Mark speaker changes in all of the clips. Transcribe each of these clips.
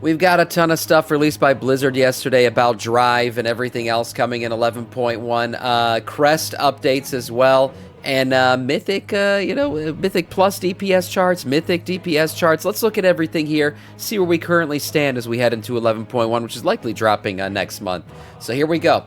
Speaker 1: We've got a ton of stuff released by Blizzard yesterday about Drive and everything else coming in 11.1. Crest updates as well. And Mythic, Mythic Plus DPS charts, Mythic DPS charts. Let's look at everything here, see where we currently stand as we head into 11.1, which is likely dropping next month. So here we go.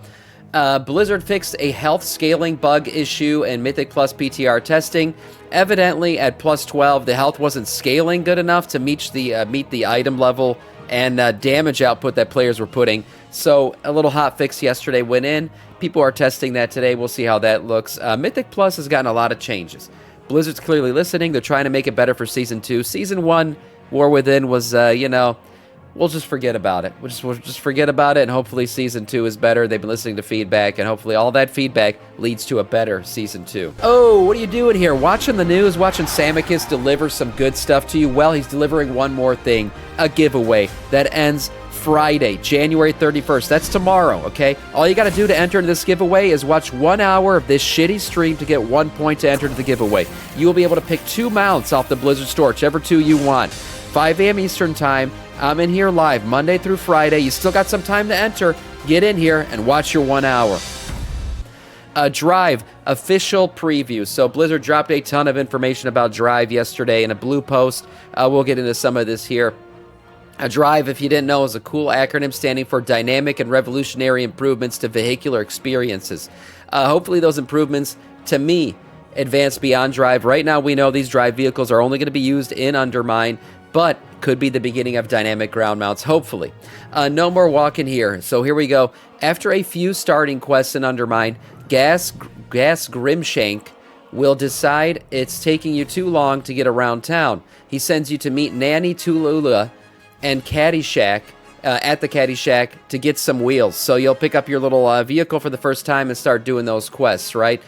Speaker 1: Blizzard fixed a health scaling bug issue in Mythic Plus PTR testing. Evidently, at plus 12, the health wasn't scaling good enough to meet the item level and damage output that players were putting. So a little hot fix yesterday went in. People are testing that today. We'll see how that looks. Mythic Plus has gotten a lot of changes. Blizzard's clearly listening. They're trying to make it better for Season 2. Season 1, War Within, was, we'll just forget about it. We'll just forget about it, and hopefully Season 2 is better. They've been listening to feedback, and hopefully all that feedback leads to a better Season 2. Oh, what are you doing here? Watching the news, watching Samiccus deliver some good stuff to you? Well, he's delivering one more thing, a giveaway that ends Friday, January 31st. That's tomorrow, okay? All you got to do to enter this giveaway is watch 1 hour of this shitty stream to get 1 point to enter the giveaway. You will be able to pick 2 mounts off the Blizzard store, whichever 2 you want. 5 a.m. Eastern Time. I'm in here live Monday through Friday. You still got some time to enter. Get in here and watch your 1 hour. Drive official preview. So Blizzard dropped a ton of information about Drive yesterday in a blue post. We'll get into some of this here. Drive, if you didn't know, is a cool acronym standing for Dynamic and Revolutionary Improvements to Vehicular Experiences. Hopefully those improvements, to me, advance beyond Drive. Right now we know these Drive vehicles are only going to be used in Undermine, but could be the beginning of dynamic ground mounts, hopefully. No more walking here. So here we go. After a few starting quests in Undermine, Gas Grimshank will decide it's taking you too long to get around town. He sends you to meet Nanny Tulula and Caddyshack at the Caddyshack to get some wheels. So you'll pick up your little vehicle for the first time and start doing those quests, right?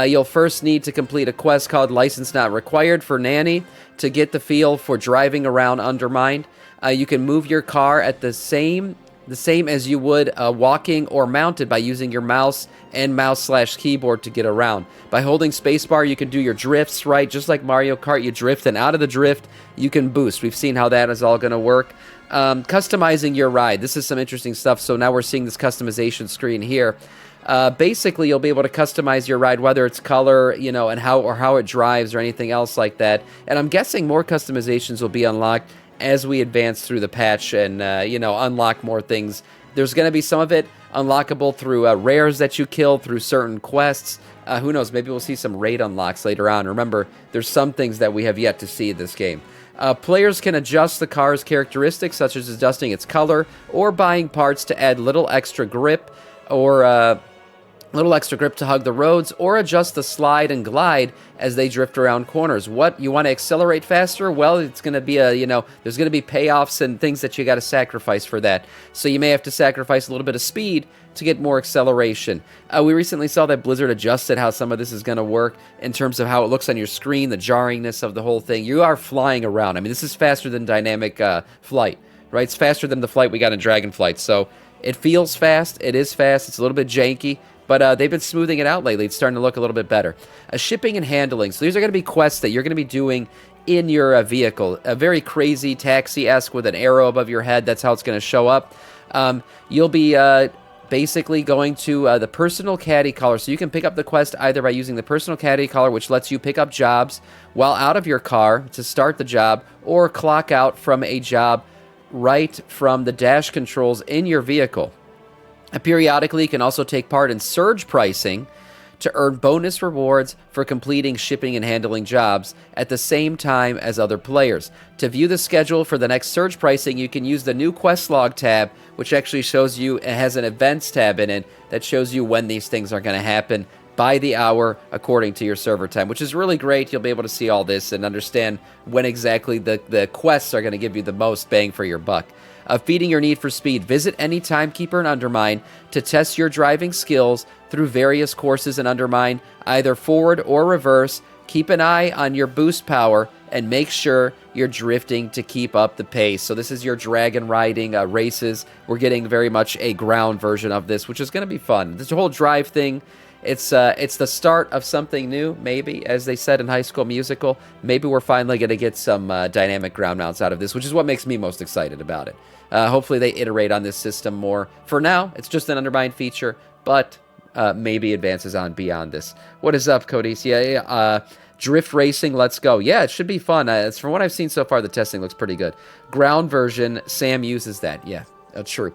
Speaker 1: You'll first need to complete a quest called License Not Required for Nanny to get the feel for driving around Undermined. You can move your car at the same as you would walking or mounted by using your mouse and mouse/keyboard to get around. By holding spacebar, you can do your drifts, right? Just like Mario Kart, you drift, and out of the drift, you can boost. We've seen how that is all going to work. Customizing your ride. This is some interesting stuff. So now we're seeing this customization screen here. Basically, you'll be able to customize your ride, whether it's color, and how it drives or anything else like that. And I'm guessing more customizations will be unlocked as we advance through the patch and, unlock more things. There's going to be some of it unlockable through rares that you kill through certain quests. Who knows? Maybe we'll see some raid unlocks later on. Remember, there's some things that we have yet to see in this game. Players can adjust the car's characteristics, such as adjusting its color or buying parts to add little extra grip or to hug the roads, or adjust the slide and glide as they drift around corners. What, you want to accelerate faster? Well, it's going to be there's going to be payoffs and things that you got to sacrifice for that. So you may have to sacrifice a little bit of speed to get more acceleration. We recently saw that Blizzard adjusted how some of this is going to work in terms of how it looks on your screen, the jarringness of the whole thing. You are flying around. I mean, this is faster than dynamic flight, right? It's faster than the flight we got in Dragonflight. So it feels fast. It is fast. It's a little bit janky. But they've been smoothing it out lately. It's starting to look a little bit better. Shipping and handling. So these are going to be quests that you're going to be doing in your vehicle. A very crazy taxi-esque with an arrow above your head. That's how it's going to show up. You'll be basically going to the personal caddy collar. So you can pick up the quest either by using the personal caddy collar, which lets you pick up jobs while out of your car to start the job, or clock out from a job right from the dash controls in your vehicle. Periodically, you can also take part in surge pricing to earn bonus rewards for completing shipping and handling jobs at the same time as other players. To view the schedule for the next surge pricing, you can use the new quest log tab, which actually shows you, it has an events tab in it that shows you when these things are going to happen by the hour according to your server time, which is really great. You'll be able to see all this and understand when exactly the quests are going to give you the most bang for your buck. Feeding your need for speed. Visit any timekeeper in Undermine to test your driving skills through various courses in Undermine, either forward or reverse. Keep an eye on your boost power and make sure you're drifting to keep up the pace. So this is your dragon riding races. We're getting very much a ground version of this, which is going to be fun. This whole drive thing it's the start of something new, maybe, as they said in High School Musical. Maybe we're finally going to get some dynamic ground mounts out of this, which is what makes me most excited about it. Hopefully they iterate on this system more. For now, it's just an undermined feature, but maybe advances on beyond this. What is up, Codis? Yeah, Drift Racing, let's go. Yeah, it should be fun. It's from what I've seen so far, the testing looks pretty good. Ground version, Sam uses that. Yeah, that's true.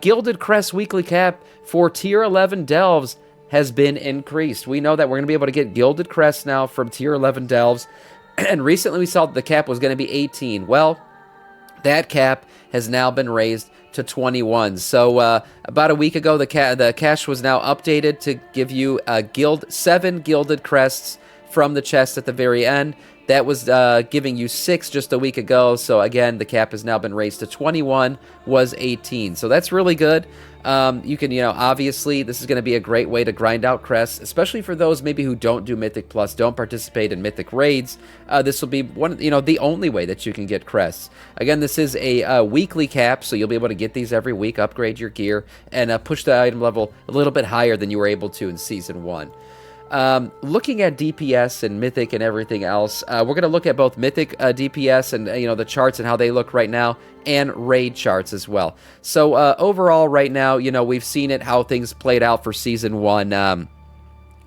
Speaker 1: Gilded Crest weekly cap for Tier 11 Delves has been increased. We know that we're going to be able to get Gilded Crest now from Tier 11 Delves. And recently we saw that the cap was going to be 18. Well, that cap has now been raised to 21. So about a week ago, the cache was now updated to give you 7 Gilded Crests from the chest at the very end. That was giving you 6 just a week ago. So again, the cap has now been raised to 21, was 18. So that's really good. You can, obviously this is going to be a great way to grind out crests, especially for those maybe who don't do Mythic Plus, don't participate in Mythic raids. This will be the only way that you can get crests. Again, this is a weekly cap, so you'll be able to get these every week, upgrade your gear, and push the item level a little bit higher than you were able to in Season 1. Looking at DPS and Mythic and everything else, we're going to look at both Mythic DPS and the charts and how they look right now, and raid charts as well. So overall right now, we've seen it, how things played out for Season 1.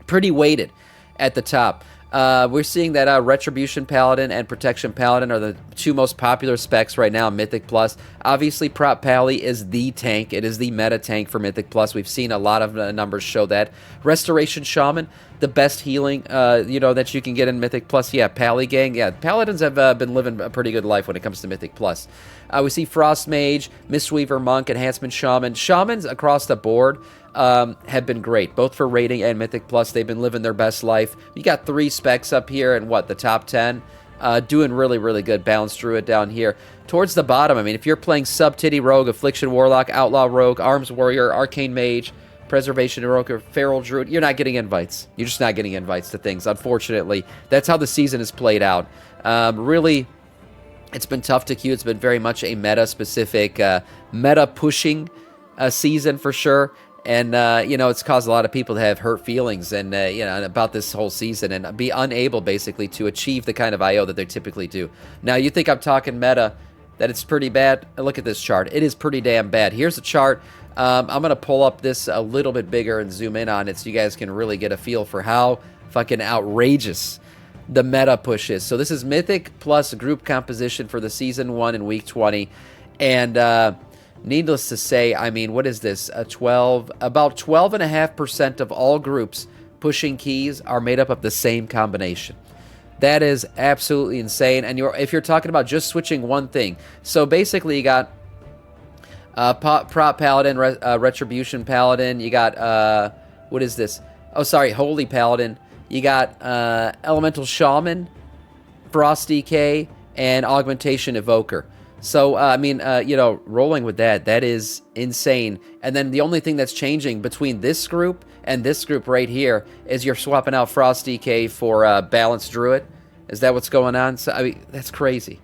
Speaker 1: Pretty weighted at the top. We're seeing that Retribution Paladin and Protection Paladin are the 2 most popular specs right now in Mythic Plus. Obviously, Prot Pally is the tank. It is the meta tank for Mythic Plus. We've seen a lot of numbers show that. Restoration Shaman, the best healing, that you can get in Mythic Plus. Yeah, Pally Gang. Yeah, Paladins have been living a pretty good life when it comes to Mythic Plus. We see Frost Mage, Mistweaver Monk, Enhancement Shaman. Shamans across the board have been great, both for rating and Mythic Plus. They've been living their best life. You got 3 specs up here and the top 10. Doing really, really good. Balanced Druid down here. Towards the bottom, I mean, if you're playing Sub-Titty Rogue, Affliction Warlock, Outlaw Rogue, Arms Warrior, Arcane Mage, Preservation Rogue, or Feral Druid, you're not getting invites. You're just not getting invites to things, unfortunately. That's how the season has played out. Really, it's been tough to queue. It's been very much a meta-specific, meta-pushing season for sure. And, it's caused a lot of people to have hurt feelings and, about this whole season and be unable, basically, to achieve the kind of IO that they typically do. Now, you think I'm talking meta, that it's pretty bad? Look at this chart. It is pretty damn bad. Here's a chart. I'm going to pull up this a little bit bigger and zoom in on it so you guys can really get a feel for how fucking outrageous the meta push is. So this is Mythic Plus group composition for the Season 1 in Week 20. And, needless to say, I mean, what is this? About 12.5% of all groups pushing keys are made up of the same combination. That is absolutely insane. And if you're talking about just switching one thing, so basically you got Prot Paladin, Retribution Paladin, you got, what is this? Oh, sorry, Holy Paladin. You got Elemental Shaman, Frost DK, and Augmentation Evoker. So, rolling with that is insane. And then the only thing that's changing between this group and this group right here is you're swapping out Frost DK for Balanced Druid. Is that what's going on? So, I mean, that's crazy.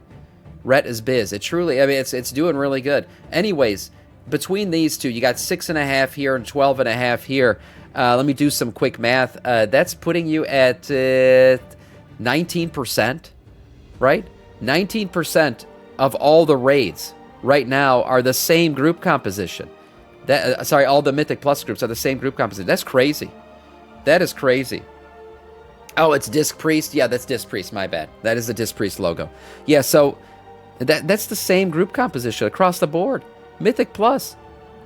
Speaker 1: Ret is biz. It truly, I mean, it's doing really good. Anyways, between these two, you got 6.5 here and 12.5 here. Let me do some quick math. That's putting you at 19%, right? 19% of all the raids right now are the same group composition. All the Mythic Plus groups are the same group composition. That's crazy. That is crazy. Oh, it's Disc Priest. Yeah, that's Disc Priest. My bad. That is the Disc Priest logo. Yeah, so that's the same group composition across the board. Mythic Plus.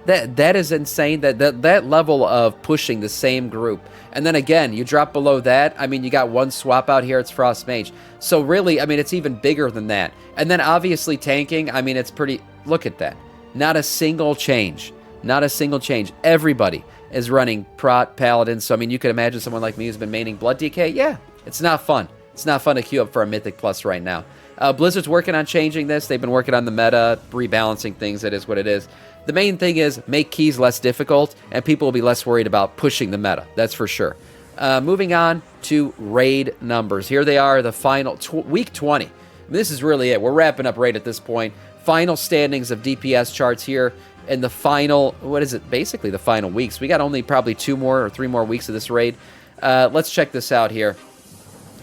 Speaker 1: That is insane. That level of pushing the same group. And then again, you drop below that. I mean, you got one swap out here. It's Frost Mage. So really, I mean, it's even bigger than that. And then obviously tanking. I mean, it's pretty. Look at that. Not a single change. Not a single change. Everybody is running Prot Paladin. So I mean, you could imagine someone like me who's been maining Blood DK. Yeah, it's not fun. It's not fun to queue up for a Mythic Plus right now. Blizzard's working on changing this. They've been working on the meta, rebalancing things. It is what it is. The main thing is make keys less difficult, and people will be less worried about pushing the meta. That's for sure. Moving on to raid numbers. Here they are, the final week 20. This is really it. We're wrapping up raid at this point. Final standings of DPS charts here. in the final, what is it, basically the final weeks. We got only probably 2 more or 3 more weeks of this raid. Let's check this out here.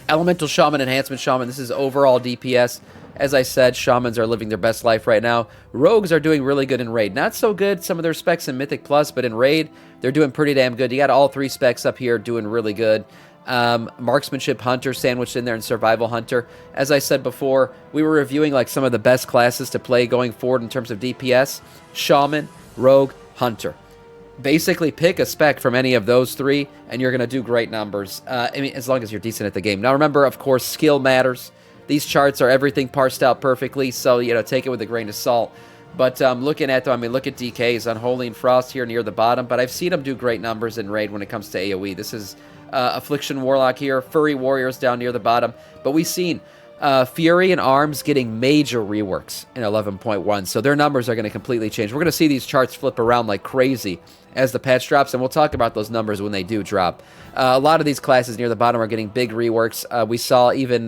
Speaker 1: Elemental Shaman, Enhancement Shaman, this is overall DPS. As I said, Shamans are living their best life right now. Rogues are doing really good in Raid. Not so good, some of their specs in Mythic Plus, but in Raid, they're doing pretty damn good. You got all 3 specs up here doing really good. Marksmanship Hunter sandwiched in there and Survival Hunter. As I said before, we were reviewing like some of the best classes to play going forward in terms of DPS. Shaman, Rogue, Hunter. Basically pick a spec from any of those 3 and you're going to do great numbers. I mean, as long as you're decent at the game. Now remember, of course, skill matters. These charts are everything parsed out perfectly, so, you know, take it with a grain of salt. But looking at them, I mean, look at DK's Unholy and Frost here near the bottom, but I've seen them do great numbers in Raid when it comes to AoE. This is Affliction Warlock here, Furry Warriors down near the bottom. But we've seen Fury and Arms getting major reworks in 11.1, so their numbers are going to completely change. We're going to see these charts flip around like crazy as the patch drops, and we'll talk about those numbers when they do drop. A lot of these classes near the bottom are getting big reworks. We saw even...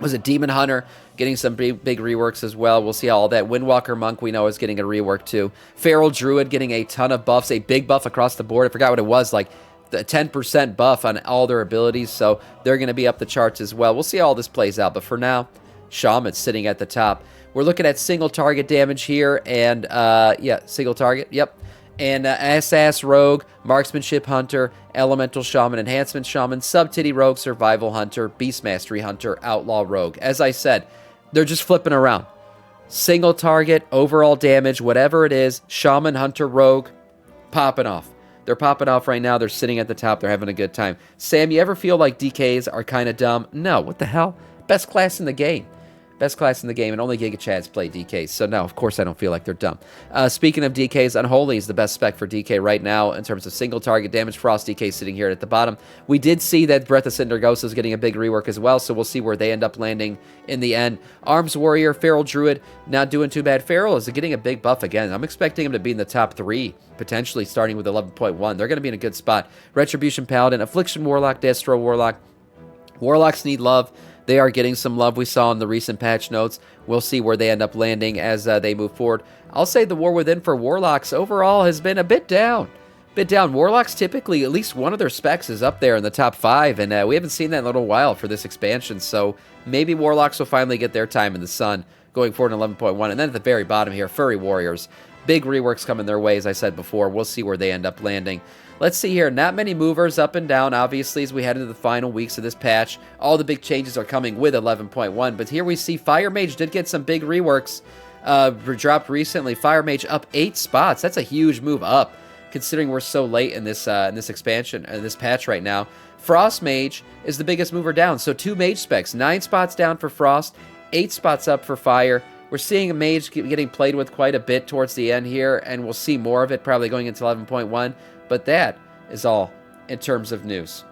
Speaker 1: was it Demon Hunter getting some big reworks as well. We'll see how all that. Windwalker Monk we know is getting a rework too. Feral Druid getting a ton of buffs, a big buff across the board. I forgot what it was, like the 10% buff on all their abilities, so they're going to be up the charts as well. We'll see how all this plays out, but for now, Shaman's sitting at the top. We're looking at single target damage here, and yeah, single target, yep. And Assas Rogue, Marksmanship Hunter, Elemental Shaman, Enhancement Shaman, Sub-Titty Rogue, Survival Hunter, Beast Mastery Hunter, Outlaw Rogue. As I said, they're just flipping around. Single target, overall damage, whatever it is, Shaman, Hunter, Rogue, popping off. They're popping off right now. They're sitting at the top. They're having a good time. Sam, you ever feel like DKs are kind of dumb? No, what the hell? Best class in the game. Best class in the game, and only Giga Chads play DKs. So no, of course I don't feel like they're dumb. Speaking of DKs, Unholy is the best spec for DK right now in terms of single target damage. Frost DK sitting here at the bottom. We did see that Breath of Cinder Ghost is getting a big rework as well, so we'll see where they end up landing in the end. Arms Warrior, Feral Druid, not doing too bad. Feral is getting a big buff again. I'm expecting him to be in the top 3, potentially starting with 11.1. They're going to be in a good spot. Retribution Paladin, Affliction Warlock, Destro Warlock. Warlocks need love. They are getting some love we saw in the recent patch notes. We'll see where they end up landing as they move forward. I'll say the War Within for Warlocks overall has been a bit down. Warlocks typically, at least one of their specs is up there in the top 5, and we haven't seen that in a little while for this expansion, so maybe Warlocks will finally get their time in the sun going forward in 11.1. And then at the very bottom here, Furry Warriors. Big reworks coming their way, as I said before. We'll see where they end up landing. Let's see here. Not many movers up and down, obviously, as we head into the final weeks of this patch. All the big changes are coming with 11.1. But here we see Fire Mage did get some big reworks dropped recently. Fire Mage up 8 spots. That's a huge move up, considering we're so late in this expansion, this patch right now. Frost Mage is the biggest mover down. So 2 Mage specs. 9 spots down for Frost, 8 spots up for Fire. We're seeing a Mage getting played with quite a bit towards the end here, and we'll see more of it probably going into 11.1. But that is all in terms of news.